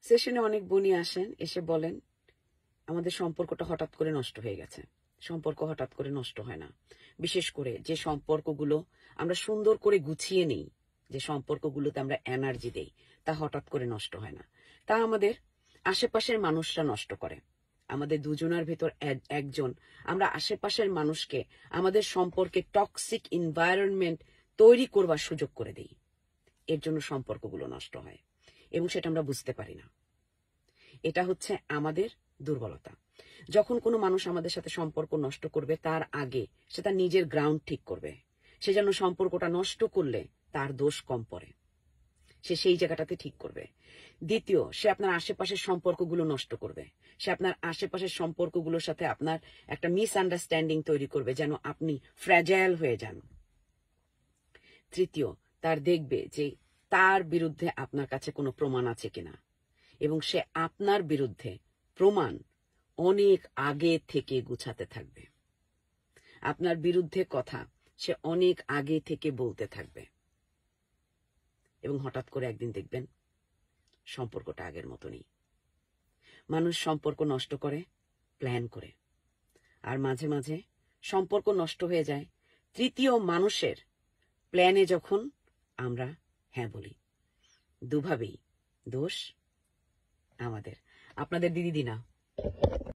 সেশনে অনেক বোনই আসেন, এসে বলেন আমাদের সম্পর্কটা হঠাৎ করে নষ্ট হয়ে গেছে। সম্পর্ক হঠাৎ করে নষ্ট হয় না। বিশেষ করে যে সম্পর্কগুলো আমরা সুন্দর করে গুছিয়ে নিই, যে সম্পর্কগুলোতে আমরা এনার্জি দেই, তা হঠাৎ করে নষ্ট হয় না। তা আমাদের আশেপাশের মানুষরা নষ্ট করে। আমাদের দুজনের ভেতর একজন, আমরা আশেপাশের মানুষকে আমাদের সম্পর্কে টক্সিক এনভায়রনমেন্ট তৈরি করবার সুযোগ করে দেই। এর জন্য সম্পর্কগুলো নষ্ট হয় এবং সেটা আমরা বুঝতে পারি না। এটা হচ্ছে আমাদের দুর্বলতা। যখন কোনো মানুষ আমাদের সাথে সম্পর্ক নষ্ট করবে, তার আগে সে তার নিজের গ্রাউন্ড ঠিক করবে। সে যেন সম্পর্কটা নষ্ট করলে তার দোষ কম পড়ে, সে সেই জায়গাটাতে ঠিক করবে। দ্বিতীয়, সে আপনার আশেপাশের সম্পর্কগুলো নষ্ট করবে। সে আপনার আশেপাশের সম্পর্কগুলোর সাথে আপনার একটা মিসআন্ডারস্ট্যান্ডিং তৈরি করবে, যেন আপনি ফ্র্যাজাইল হয়ে যান। তৃতীয়, তার দেখবে যে তার বিরুদ্ধে আপনার কাছে কোনো প্রমাণ আছে কিনা, এবং সে আপনার বিরুদ্ধে প্রমাণ অনেক আগে থেকে গুছাতে থাকবে। আপনার বিরুদ্ধে কথা সে অনেক আগে থেকে বলতে থাকবে, এবং হঠাৎ করে একদিন দেখবেন সম্পর্কটা আগের মতো নেই। মানুষ সম্পর্ক নষ্ট করে প্ল্যান করে, আর মাঝে মাঝে সম্পর্ক নষ্ট হয়ে যায় তৃতীয় মানুষের প্ল্যানে, যখন আমরা হ্যাঁ বলি। দুভাবেই দোষ আমাদের। আপনাদের দিদি দিনা।